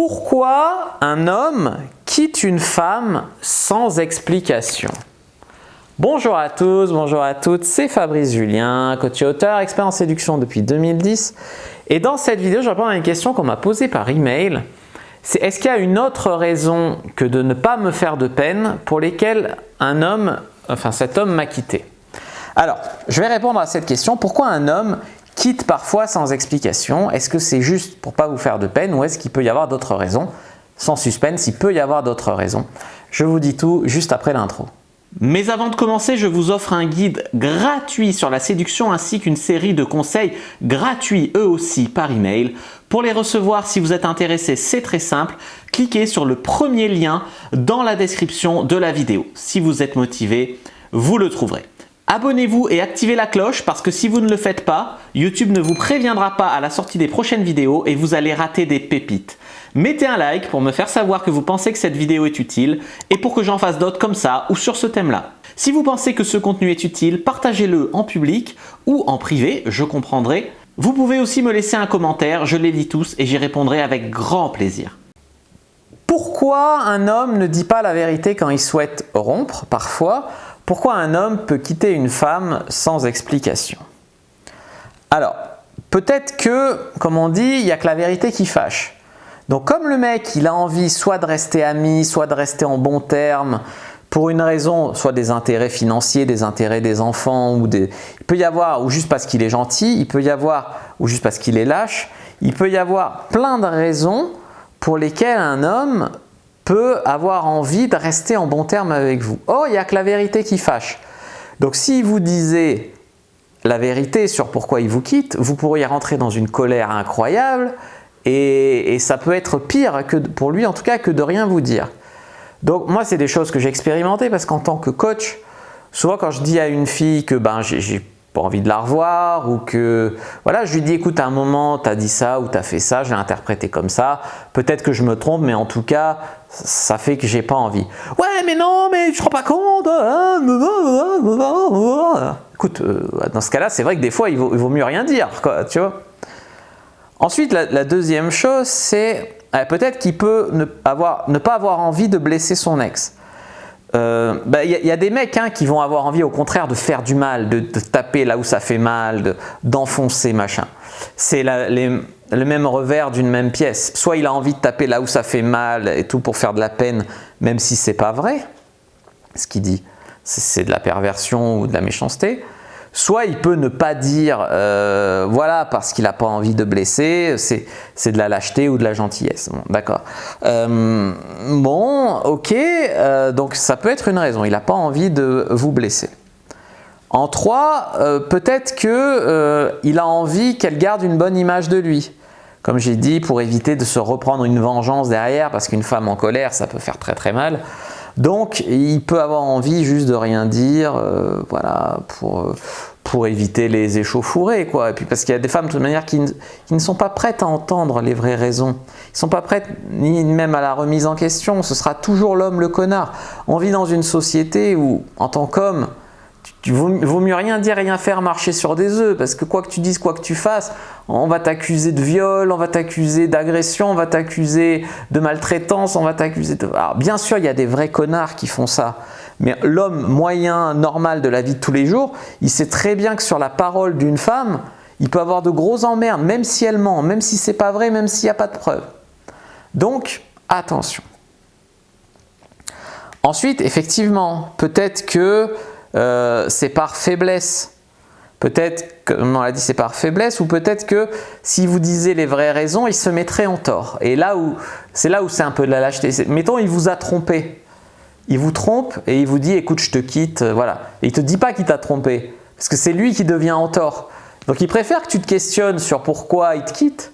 Pourquoi un homme quitte une femme sans explication? Bonjour à tous, bonjour à toutes, c'est Fabrice Julien, coach et auteur, expert en séduction depuis 2010. Et dans cette vidéo, je réponds à une question qu'on m'a posée par email. C'est est-ce qu'il y a une autre raison que de ne pas me faire de peine pour lesquelles cet homme m'a quitté? Alors, je vais répondre à cette question. Pourquoi un homme quitte parfois sans explication? Est-ce que c'est juste pour ne pas vous faire de peine ou est-ce qu'il peut y avoir d'autres raisons? Sans suspense, il peut y avoir d'autres raisons. Je vous dis tout juste après l'intro. Mais avant de commencer, je vous offre un guide gratuit sur la séduction ainsi qu'une série de conseils gratuits eux aussi par email. Pour les recevoir, si vous êtes intéressé, c'est très simple. Cliquez sur le premier lien dans la description de la vidéo. Si vous êtes motivé, vous le trouverez. Abonnez-vous et activez la cloche parce que si vous ne le faites pas, YouTube ne vous préviendra pas à la sortie des prochaines vidéos et vous allez rater des pépites. Mettez un like pour me faire savoir que vous pensez que cette vidéo est utile et pour que j'en fasse d'autres comme ça ou sur ce thème-là. Si vous pensez que ce contenu est utile, partagez-le en public ou en privé, je comprendrai. Vous pouvez aussi me laisser un commentaire, je les lis tous et j'y répondrai avec grand plaisir. Pourquoi un homme ne dit pas la vérité quand il souhaite rompre parfois? Pourquoi un homme peut quitter une femme sans explication? Alors, peut-être que, comme on dit, il n'y a que la vérité qui fâche. Donc comme le mec, il a envie soit de rester ami, soit de rester en bons termes, pour une raison, soit des intérêts financiers, des intérêts des enfants, il peut y avoir, ou juste parce qu'il est gentil, il peut y avoir, ou juste parce qu'il est lâche, il peut y avoir plein de raisons pour lesquelles un homme peut avoir envie de rester en bons termes avec vous. Oh, il n'y a que la vérité qui fâche. Donc si vous disiez la vérité sur pourquoi il vous quitte, vous pourriez rentrer dans une colère incroyable et ça peut être pire que pour lui en tout cas que de rien vous dire. Donc moi c'est des choses que j'ai expérimentées parce qu'en tant que coach, souvent quand je dis à une fille que j'ai pas envie de la revoir ou que voilà, je lui dis écoute à un moment tu as dit ça ou tu as fait ça, je l'ai interprété comme ça, peut-être que je me trompe mais en tout cas ça fait que j'ai pas envie. Ouais mais non mais je te rends pas compte. Écoute, dans ce cas-là c'est vrai que des fois il vaut mieux rien dire quoi, tu vois. Ensuite la deuxième chose c'est peut-être qu'il peut ne pas avoir envie de blesser son ex. Y a des mecs qui vont avoir envie au contraire de faire du mal, de taper là où ça fait mal, d'enfoncer machin. C'est le même revers d'une même pièce. Soit il a envie de taper là où ça fait mal et tout pour faire de la peine, même si c'est pas vrai. Ce qu'il dit, c'est de la perversion ou de la méchanceté. Soit il peut ne pas dire voilà parce qu'il n'a pas envie de blesser, c'est de la lâcheté ou de la gentillesse. Bon, d'accord. Ok, donc ça peut être une raison, il n'a pas envie de vous blesser. En 3, peut-être qu'il a envie qu'elle garde une bonne image de lui. Comme j'ai dit, pour éviter de se reprendre une vengeance derrière, parce qu'une femme en colère, ça peut faire très très mal. Donc, il peut avoir envie juste de rien dire, voilà, pour éviter les échauffourées, quoi. Et puis parce qu'il y a des femmes de toute manière qui ne sont pas prêtes à entendre les vraies raisons. Ils ne sont pas prêtes ni même à la remise en question. Ce sera toujours l'homme le connard. On vit dans une société où, en tant qu'homme, vaut mieux rien dire, rien faire, marcher sur des œufs, parce que quoi que tu dises, quoi que tu fasses, on va t'accuser de viol, on va t'accuser d'agression, on va t'accuser de maltraitance, on va t'accuser de... Alors bien sûr, il y a des vrais connards qui font ça, mais l'homme moyen, normal de la vie de tous les jours, il sait très bien que sur la parole d'une femme, il peut avoir de gros emmerdes, même si elle ment, même si c'est pas vrai, même s'il n'y a pas de preuves. Donc, attention. Ensuite, effectivement, peut-être que c'est par faiblesse. Peut-être, comme on l'a dit, c'est par faiblesse, ou peut-être que si vous disiez les vraies raisons, il se mettrait en tort. Et c'est là où c'est un peu de la lâcheté. Mettons, il vous a trompé. Il vous trompe et il vous dit écoute, je te quitte, voilà. Et il ne te dit pas qu'il t'a trompé, parce que c'est lui qui devient en tort. Donc il préfère que tu te questionnes sur pourquoi il te quitte,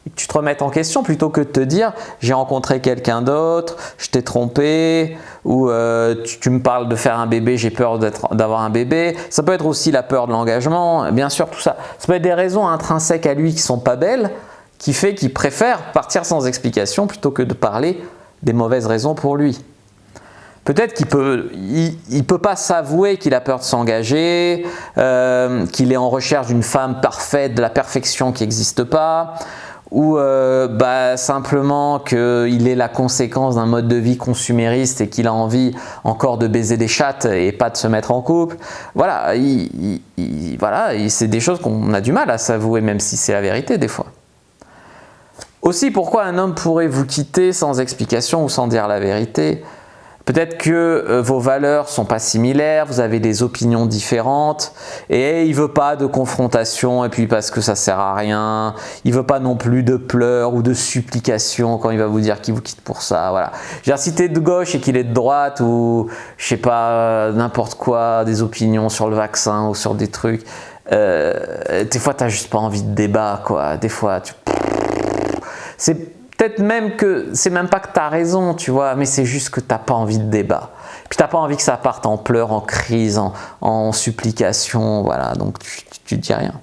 et que tu te remettes en question plutôt que de te dire j'ai rencontré quelqu'un d'autre, je t'ai trompé, ou tu me parles de faire un bébé, j'ai peur d'avoir un bébé. Ça peut être aussi la peur de l'engagement, bien sûr tout ça. Ça peut être des raisons intrinsèques à lui qui ne sont pas belles, qui fait qu'il préfère partir sans explication plutôt que de parler des mauvaises raisons pour lui. Peut-être qu'il peut pas s'avouer qu'il a peur de s'engager, qu'il est en recherche d'une femme parfaite, de la perfection qui n'existe pas, ou simplement qu'il est la conséquence d'un mode de vie consumériste et qu'il a envie encore de baiser des chattes et pas de se mettre en couple. Voilà, c'est des choses qu'on a du mal à s'avouer, même si c'est la vérité des fois. Aussi, pourquoi un homme pourrait vous quitter sans explication ou sans dire la vérité? Peut-être que vos valeurs ne sont pas similaires, vous avez des opinions différentes et il ne veut pas de confrontation et puis parce que ça ne sert à rien. Il ne veut pas non plus de pleurs ou de supplications quand il va vous dire qu'il vous quitte pour ça. Voilà. Je veux dire, si tu es de gauche et qu'il est de droite ou je sais pas, n'importe quoi, des opinions sur le vaccin ou sur des trucs, des fois tu n'as juste pas envie de débat, quoi. Des fois, c'est peut-être même que c'est même pas que tu as raison, tu vois, mais c'est juste que tu n'as pas envie de débat. Puis tu n'as pas envie que ça parte en pleurs, en crise, en supplication, voilà, donc tu dis rien.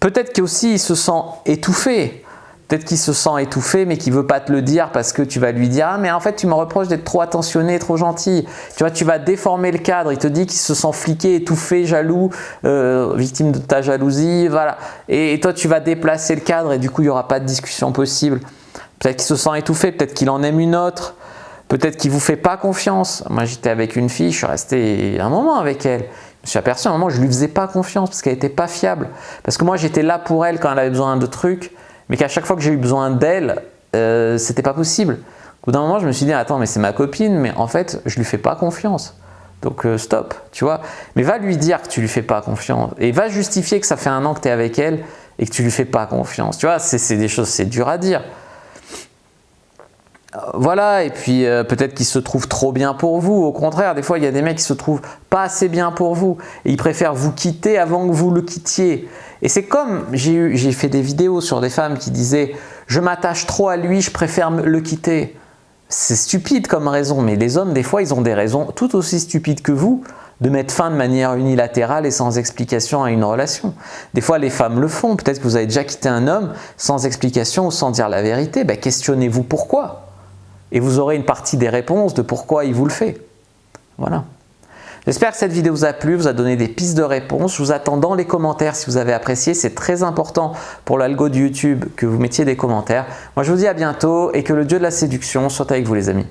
Peut-être qu'aussi il se sent étouffé. Peut-être qu'il se sent étouffé, mais qu'il ne veut pas te le dire parce que tu vas lui dire « Ah, mais en fait, tu me reproches d'être trop attentionné, trop gentil. » Tu vois, tu vas déformer le cadre. Il te dit qu'il se sent fliqué, étouffé, jaloux, victime de ta jalousie, voilà. Et toi, tu vas déplacer le cadre et du coup, il n'y aura pas de discussion possible. Peut-être qu'il se sent étouffé, peut-être qu'il en aime une autre. Peut-être qu'il ne vous fait pas confiance. Moi, j'étais avec une fille, je suis resté un moment avec elle. Je me suis aperçu à un moment, je ne lui faisais pas confiance parce qu'elle n'était pas fiable. Parce que moi, j'étais là pour elle quand elle avait besoin de trucs. Mais qu'à chaque fois que j'ai eu besoin d'elle, c'était pas possible. Au bout d'un moment, je me suis dit, attends, mais c'est ma copine, mais en fait, je lui fais pas confiance. Donc stop, tu vois. Mais va lui dire que tu lui fais pas confiance. Et va justifier que ça fait 1 an que tu es avec elle et que tu lui fais pas confiance. Tu vois, c'est des choses, c'est dur à dire. Voilà, et puis peut-être qu'il se trouve trop bien pour vous. Au contraire, des fois, il y a des mecs qui se trouvent pas assez bien pour vous. Et ils préfèrent vous quitter avant que vous le quittiez. Et c'est comme, j'ai fait des vidéos sur des femmes qui disaient « Je m'attache trop à lui, je préfère le quitter ». C'est stupide comme raison, mais les hommes, des fois, ils ont des raisons tout aussi stupides que vous de mettre fin de manière unilatérale et sans explication à une relation. Des fois, les femmes le font. Peut-être que vous avez déjà quitté un homme sans explication ou sans dire la vérité. Ben, questionnez-vous pourquoi. Et vous aurez une partie des réponses de pourquoi il vous le fait. Voilà. J'espère que cette vidéo vous a plu, vous a donné des pistes de réponse. Je vous attends dans les commentaires si vous avez apprécié. C'est très important pour l'algo de YouTube que vous mettiez des commentaires. Moi, je vous dis à bientôt et que le dieu de la séduction soit avec vous, les amis.